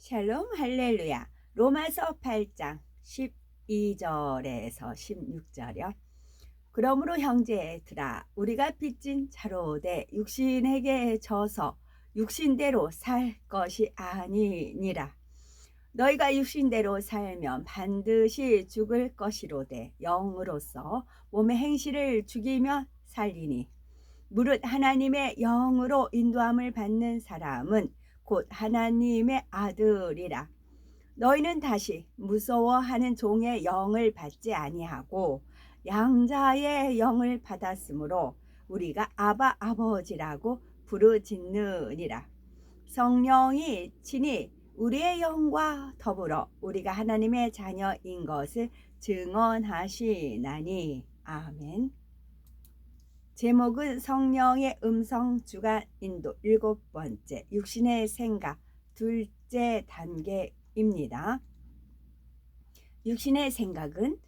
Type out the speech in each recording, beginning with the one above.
샬롬 할렐루야. 로마서 8장 12절에서 16절이요. 그러므로 형제들아 우리가 빚진 자로 돼 육신에게 져서 육신대로 살 것이 아니니라. 너희가 육신대로 살면 반드시 죽을 것이로되 영으로서 몸의 행실을 죽이며 살리니 무릇 하나님의 영으로 인도함을 받는 사람은 곧 하나님의 아들이라. 너희는 다시 무서워하는 종의 영을 받지 아니하고 양자의 영을 받았으므로 우리가 아바 아버지라고 부르짖느니라. 성령이 친히 우리의 영과 더불어 우리가 하나님의 자녀인 것을 증언하시나니. 아멘. 제목은 성령의 음성 주간 인도 7번째 육신의 생각 둘째 단계입니다. 육신의 생각은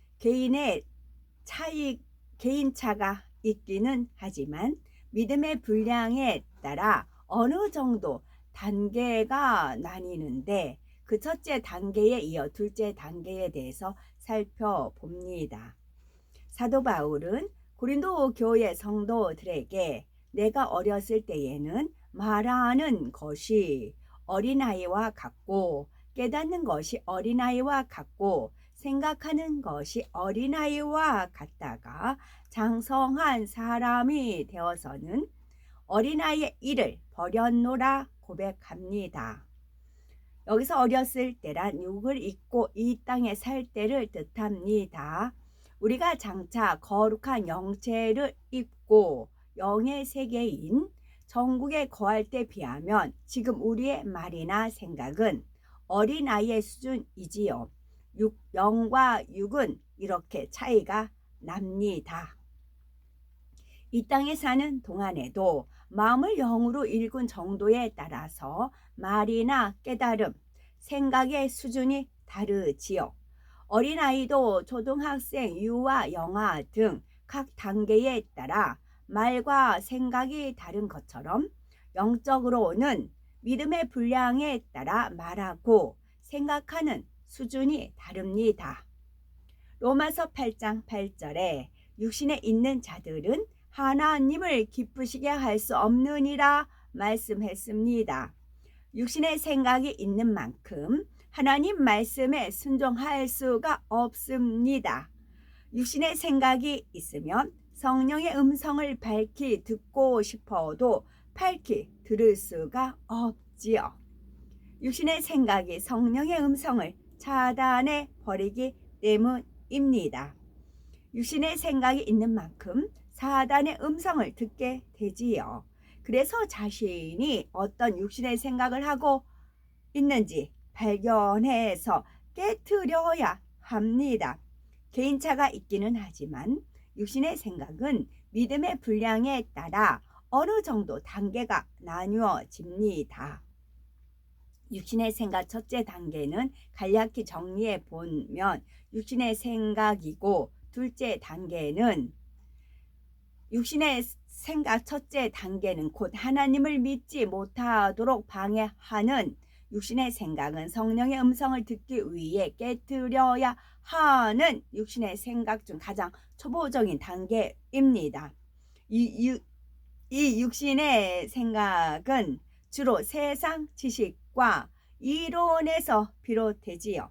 개인차가 있기는 하지만 믿음의 분량에 따라 어느 정도 단계가 나뉘는데 그 첫째 단계에 이어 둘째 단계에 대해서 살펴봅니다. 사도 바울은 고린도 교회 성도들에게 내가 어렸을 때에는 말하는 것이 어린아이와 같고 깨닫는 것이 어린아이와 같고 생각하는 것이 어린아이와 같다가 장성한 사람이 되어서는 어린아이의 일을 버렸노라 고백합니다. 여기서 어렸을 때란 육을 입고 이 땅에 살 때를 뜻합니다. 우리가 장차 거룩한 영체를 입고 영의 세계인 전국에 거할 때 비하면 지금 우리의 말이나 생각은 어린아이의 수준이지요. 영과 육은 이렇게 차이가 납니다. 이 땅에 사는 동안에도 마음을 영으로 읽은 정도에 따라서 말이나 깨달음, 생각의 수준이 다르지요. 어린아이도 초등학생, 유아, 영아 등 각 단계에 따라 말과 생각이 다른 것처럼 영적으로는 믿음의 분량에 따라 말하고 생각하는 수준이 다릅니다. 로마서 8장 8절에 육신에 있는 자들은 하나님을 기쁘시게 할 수 없느니라 말씀했습니다. 육신의 생각이 있는 만큼 하나님 말씀에 순종할 수가 없습니다. 육신의 생각이 있으면 성령의 음성을 밝히 듣고 싶어도 밝히 들을 수가 없지요. 육신의 생각이 성령의 음성을 차단해 버리기 때문입니다. 육신의 생각이 있는 만큼 사단의 음성을 듣게 되지요. 그래서 자신이 어떤 육신의 생각을 하고 있는지 발견해서 깨트려야 합니다. 개인차가 있기는 하지만 육신의 생각은 믿음의 분량에 따라 어느 정도 단계가 나뉘어집니다. 육신의 생각 첫째 단계는 간략히 정리해 보면 육신의 생각이고 둘째 단계는 육신의 생각 첫째 단계는 곧 하나님을 믿지 못하도록 방해하는 육신의 생각은 성령의 음성을 듣기 위해 깨트려야 하는 육신의 생각 중 가장 초보적인 단계입니다. 이 육신의 생각은 주로 세상 지식과 이론에서 비롯되지요.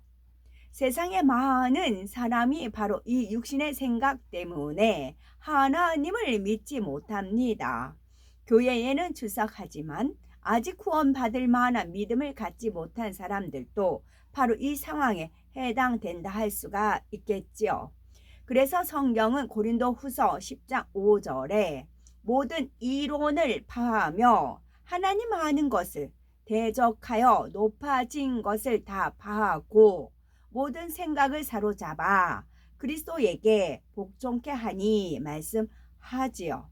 세상에 많은 사람이 바로 이 육신의 생각 때문에 하나님을 믿지 못합니다. 교회에는 출석하지만 아직 구원받을 만한 믿음을 갖지 못한 사람들도 바로 이 상황에 해당된다 할 수가 있겠지요. 그래서 성경은 고린도 후서 10장 5절에 모든 이론을 파하며 하나님 아는 것을 대적하여 높아진 것을 다 파하고 모든 생각을 사로잡아 그리스도에게 복종케 하니 말씀하지요.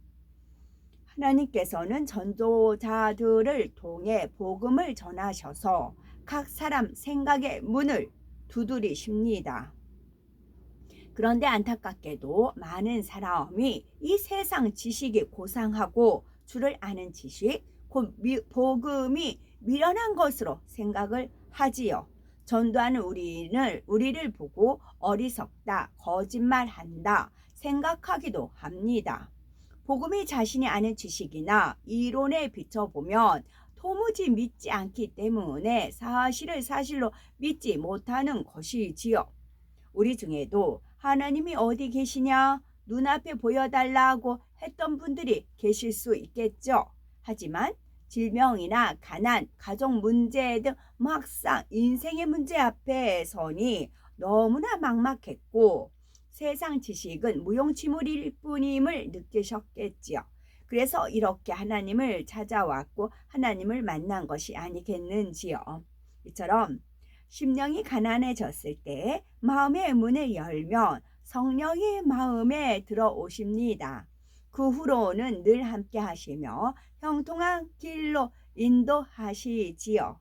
하나님께서는 전도자들을 통해 복음을 전하셔서 각 사람 생각의 문을 두드리십니다. 그런데 안타깝게도 많은 사람이 이 세상 지식이 고상하고 주를 아는 지식, 곧 복음이 미련한 것으로 생각을 하지요. 전도하는 우리를 보고 어리석다, 거짓말한다 생각하기도 합니다. 복음이 자신이 아는 지식이나 이론에 비춰보면 도무지 믿지 않기 때문에 사실을 사실로 믿지 못하는 것이지요. 우리 중에도 하나님이 어디 계시냐, 눈앞에 보여달라고 했던 분들이 계실 수 있겠죠. 하지만 질병이나 가난, 가족 문제 등 막상 인생의 문제 앞에 서니 너무나 막막했고 세상 지식은 무용지물일 뿐임을 느끼셨겠지요. 그래서 이렇게 하나님을 찾아왔고 하나님을 만난 것이 아니겠는지요. 이처럼 심령이 가난해졌을 때 마음의 문을 열면 성령이 마음에 들어오십니다. 그 후로는 늘 함께 하시며 형통한 길로 인도하시지요.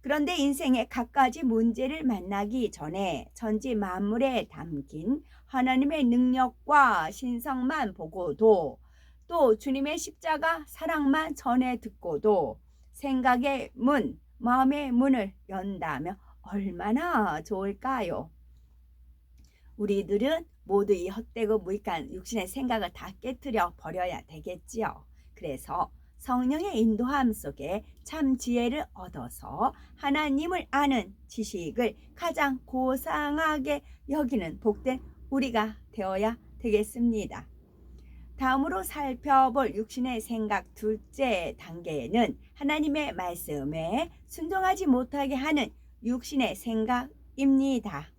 그런데 인생의 갖가지 문제를 만나기 전에 천지 만물에 담긴 하나님의 능력과 신성만 보고도 또 주님의 십자가 사랑만 전해 듣고도 생각의 문, 마음의 문을 연다면 얼마나 좋을까요? 우리들은 모두 이 헛되고 무익한 육신의 생각을 다 깨트려 버려야 되겠지요. 그래서 성령의 인도함 속에 참 지혜를 얻어서 하나님을 아는 지식을 가장 고상하게 여기는 복된 우리가 되어야 되겠습니다. 다음으로 살펴볼 육신의 생각 둘째 단계는 하나님의 말씀에 순종하지 못하게 하는 육신의 생각입니다.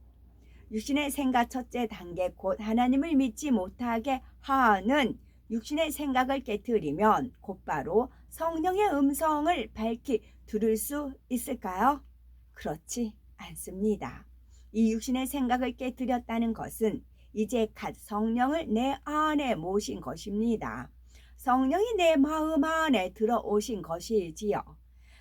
육신의 생각 첫째 단계 곧 하나님을 믿지 못하게 하는 육신의 생각을 깨트리면 곧바로 성령의 음성을 밝히 들을 수 있을까요? 그렇지 않습니다. 이 육신의 생각을 깨트렸다는 것은 이제 갓 성령을 내 안에 모신 것입니다. 성령이 내 마음 안에 들어오신 것이지요.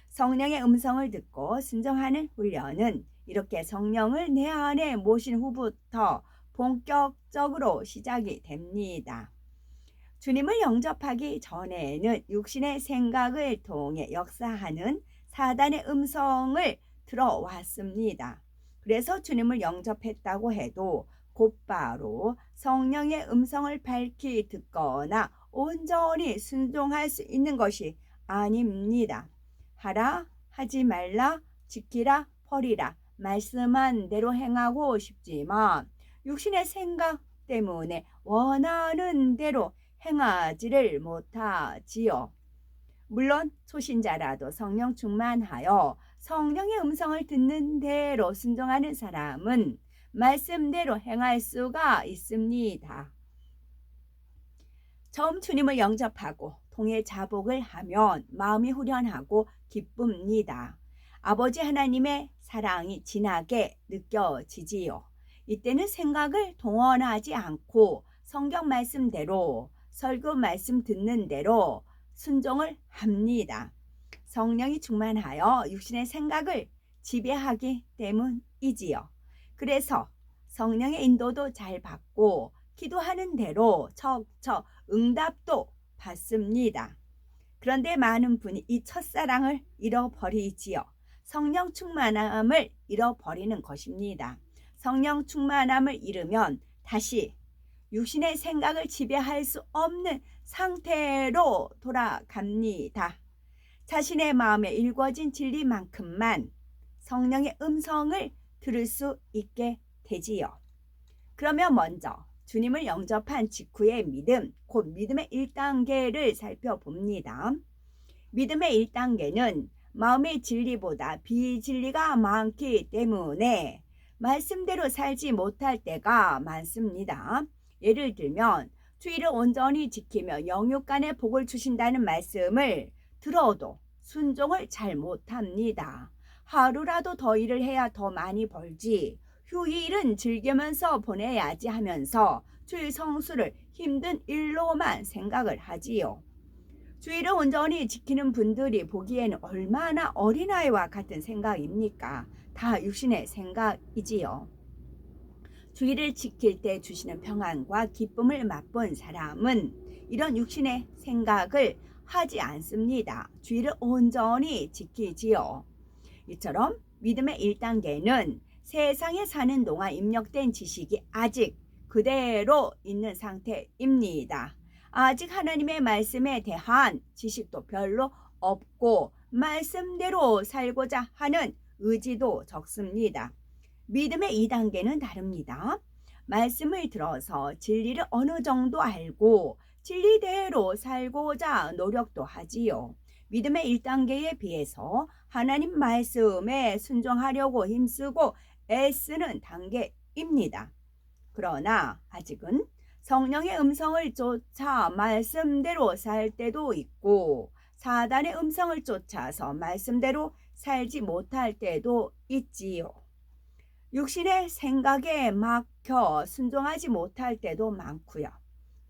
성령의 음성을 듣고 순종하는 훈련은 이렇게 성령을 내 안에 모신 후부터 본격적으로 시작이 됩니다. 주님을 영접하기 전에는 육신의 생각을 통해 역사하는 사단의 음성을 들어왔습니다. 그래서 주님을 영접했다고 해도 곧바로 성령의 음성을 밝히 듣거나 온전히 순종할 수 있는 것이 아닙니다. 하라, 하지 말라, 지키라, 버리라 말씀한 대로 행하고 싶지만 육신의 생각 때문에 원하는 대로 행하지를 못하지요. 물론 초신자라도 성령 충만하여 성령의 음성을 듣는 대로 순종하는 사람은 말씀대로 행할 수가 있습니다. 처음 주님을 영접하고 통해 자복을 하면 마음이 후련하고 기쁩니다. 아버지 하나님의 사랑이 진하게 느껴지지요. 이때는 생각을 동원하지 않고 성경 말씀대로 설교 말씀 듣는 대로 순종을 합니다. 성령이 충만하여 육신의 생각을 지배하기 때문이지요. 그래서 성령의 인도도 잘 받고 기도하는 대로 척척 응답도 받습니다. 그런데 많은 분이 이 첫사랑을 잃어버리지요. 성령 충만함을 잃어버리는 것입니다. 성령 충만함을 잃으면 다시 육신의 생각을 지배할 수 없는 상태로 돌아갑니다. 자신의 마음에 일궈진 진리만큼만 성령의 음성을 들을 수 있게 되지요. 그러면 먼저 주님을 영접한 직후의 믿음, 곧 믿음의 1단계를 살펴봅니다. 믿음의 1단계는 마음의 진리보다 비진리가 많기 때문에 말씀대로 살지 못할 때가 많습니다. 예를 들면 주의를 온전히 지키며 영육간의 복을 주신다는 말씀을 들어도 순종을 잘 못합니다. 하루라도 더 일을 해야 더 많이 벌지, 휴일은 즐기면서 보내야지 하면서 주일 성수를 힘든 일로만 생각을 하지요. 주의를 온전히 지키는 분들이 보기에는 얼마나 어린아이와 같은 생각입니까? 다 육신의 생각이지요. 주의를 지킬 때 주시는 평안과 기쁨을 맛본 사람은 이런 육신의 생각을 하지 않습니다. 주의를 온전히 지키지요. 이처럼 믿음의 1단계는 세상에 사는 동안 입력된 지식이 아직 그대로 있는 상태입니다. 아직 하나님의 말씀에 대한 지식도 별로 없고 말씀대로 살고자 하는 의지도 적습니다. 믿음의 2단계는 다릅니다. 말씀을 들어서 진리를 어느 정도 알고 진리대로 살고자 노력도 하지요. 믿음의 1단계에 비해서 하나님 말씀에 순종하려고 힘쓰고 애쓰는 단계입니다. 그러나 아직은 성령의 음성을 쫓아 말씀대로 살 때도 있고 사단의 음성을 쫓아서 말씀대로 살지 못할 때도 있지요. 육신의 생각에 막혀 순종하지 못할 때도 많고요.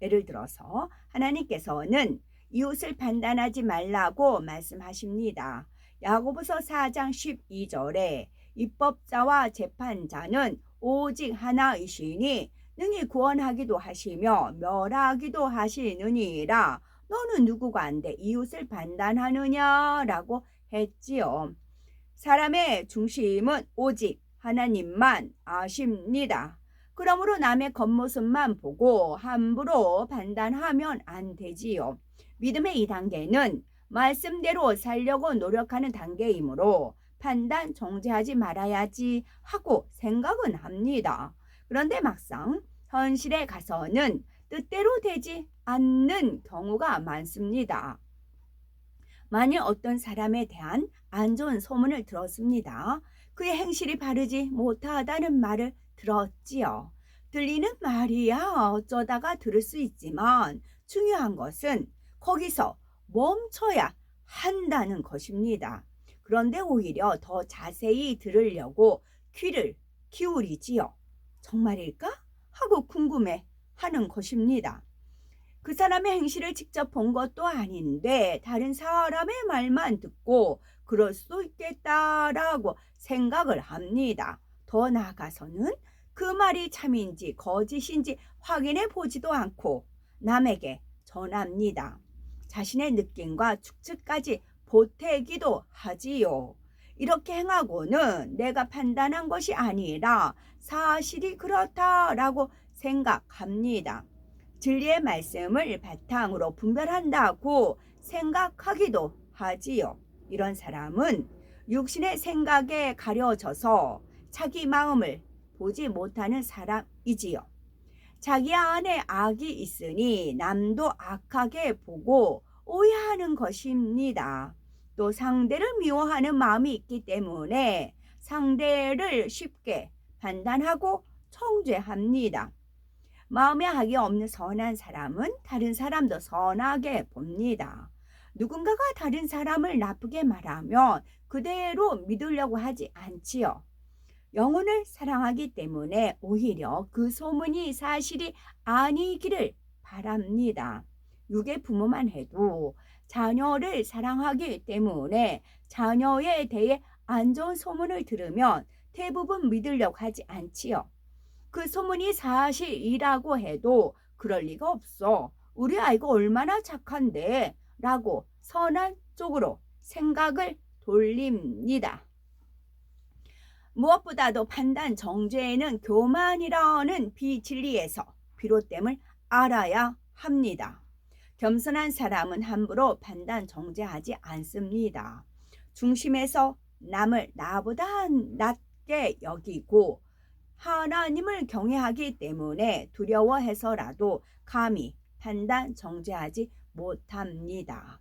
예를 들어서 하나님께서는 이웃을 판단하지 말라고 말씀하십니다. 야고보서 4장 12절에 입법자와 재판자는 오직 하나이시니 능히 구원하기도 하시며 멸하기도 하시느니라. 너는 누구가 안돼 이웃을 판단하느냐라고 했지요. 사람의 중심은 오직 하나님만 아십니다. 그러므로 남의 겉모습만 보고 함부로 판단하면 안 되지요. 믿음의 2단계는 말씀대로 살려고 노력하는 단계이므로 판단 정죄하지 말아야지 하고 생각은 합니다. 그런데 막상 현실에 가서는 뜻대로 되지 않는 경우가 많습니다. 만일 어떤 사람에 대한 안 좋은 소문을 들었습니다. 그의 행실이 바르지 못하다는 말을 들었지요. 들리는 말이야 어쩌다가 들을 수 있지만 중요한 것은 거기서 멈춰야 한다는 것입니다. 그런데 오히려 더 자세히 들으려고 귀를 기울이지요. 정말일까? 하고 궁금해 하는 것입니다. 그 사람의 행실을 직접 본 것도 아닌데 다른 사람의 말만 듣고 그럴 수 있겠다라고 생각을 합니다. 더 나아가서는 그 말이 참인지 거짓인지 확인해 보지도 않고 남에게 전합니다. 자신의 느낌과 추측까지 보태기도 하지요. 이렇게 행하고는 내가 판단한 것이 아니라 사실이 그렇다라고 생각합니다. 진리의 말씀을 바탕으로 분별한다고 생각하기도 하지요. 이런 사람은 육신의 생각에 가려져서 자기 마음을 보지 못하는 사람이지요. 자기 안에 악이 있으니 남도 악하게 보고 오해하는 것입니다. 또 상대를 미워하는 마음이 있기 때문에 상대를 쉽게 판단하고 정죄합니다. 마음에 악이 없는 선한 사람은 다른 사람도 선하게 봅니다. 누군가가 다른 사람을 나쁘게 말하면 그대로 믿으려고 하지 않지요. 영혼을 사랑하기 때문에 오히려 그 소문이 사실이 아니기를 바랍니다. 육의 부모만 해도 자녀를 사랑하기 때문에 자녀에 대해 안 좋은 소문을 들으면 대부분 믿으려고 하지 않지요. 그 소문이 사실이라고 해도 그럴 리가 없어. 우리 아이가 얼마나 착한데 라고 선한 쪽으로 생각을 돌립니다. 무엇보다도 판단 정죄에는 교만이라는 비진리에서 비롯됨을 알아야 합니다. 겸손한 사람은 함부로 판단 정죄하지 않습니다. 중심에서 남을 나보다 낮게 여기고 하나님을 경외하기 때문에 두려워해서라도 감히 판단 정죄하지 못합니다.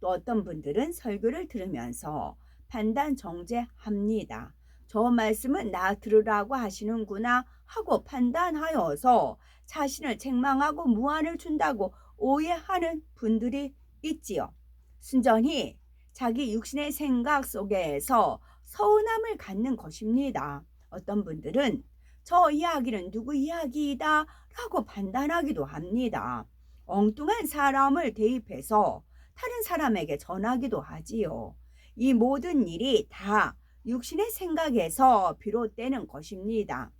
또 어떤 분들은 설교를 들으면서 판단 정죄합니다. 저 말씀은 나 들으라고 하시는구나 하고 판단하여서 자신을 책망하고 무안을 준다고 오해하는 분들이 있지요. 순전히 자기 육신의 생각 속에서 서운함을 갖는 것입니다. 어떤 분들은 저 이야기는 누구 이야기이다 라고 판단하기도 합니다. 엉뚱한 사람을 대입해서 다른 사람에게 전하기도 하지요. 이 모든 일이 다 육신의 생각에서 비롯되는 것입니다.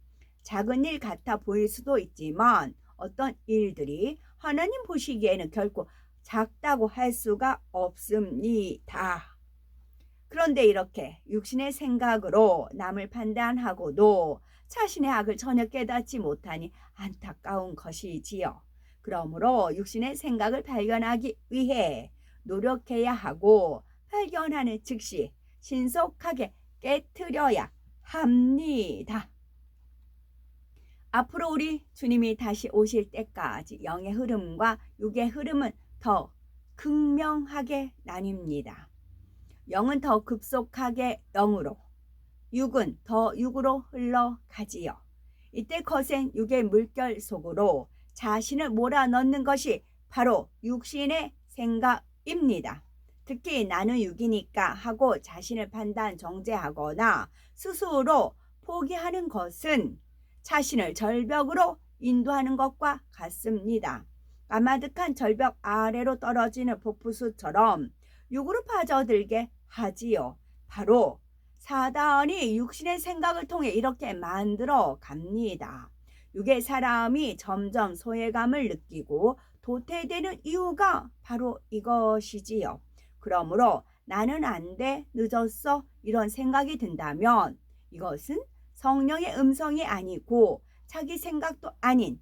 작은 일 같아 보일 수도 있지만 어떤 일들이 하나님 보시기에는 결코 작다고 할 수가 없습니다. 그런데 이렇게 육신의 생각으로 남을 판단하고도 자신의 악을 전혀 깨닫지 못하니 안타까운 것이지요. 그러므로 육신의 생각을 발견하기 위해 노력해야 하고 발견하는 즉시 신속하게 깨트려야 합니다. 앞으로 우리 주님이 다시 오실 때까지 영의 흐름과 육의 흐름은 더 극명하게 나뉩니다. 영은 더 급속하게 영으로, 육은 더 육으로 흘러가지요. 이때 거센 육의 물결 속으로 자신을 몰아넣는 것이 바로 육신의 생각입니다. 특히 나는 육이니까 하고 자신을 판단 정죄하거나 스스로 포기하는 것은 자신을 절벽으로 인도하는 것과 같습니다. 까마득한 절벽 아래로 떨어지는 폭포수처럼 육으로 빠져들게 하지요. 바로 사단이 육신의 생각을 통해 이렇게 만들어 갑니다. 육의 사람이 점점 소외감을 느끼고 도태되는 이유가 바로 이것이지요. 그러므로 나는 안 돼, 늦었어 이런 생각이 든다면 이것은 성령의 음성이 아니고 자기 생각도 아닌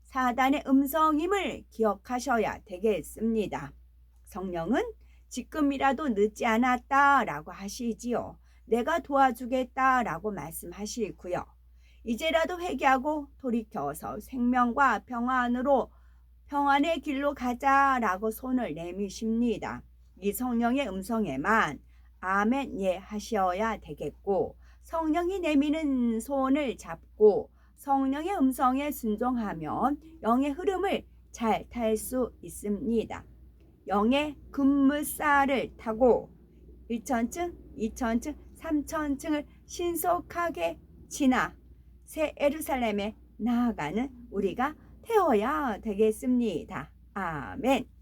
사단의 음성임을 기억하셔야 되겠습니다. 성령은 지금이라도 늦지 않았다라고 하시지요. 내가 도와주겠다라고 말씀하시고요. 이제라도 회개하고 돌이켜서 생명과 평안의 길로 가자라고 손을 내미십니다. 이 성령의 음성에만 아멘 예 하셔야 되겠고 성령이 내미는 손을 잡고 성령의 음성에 순종하면 영의 흐름을 잘 탈 수 있습니다. 영의 급물살을 타고 1천층, 2천층, 3천층을 신속하게 지나 새 예루살렘에 나아가는 우리가 되어야 되겠습니다. 아멘.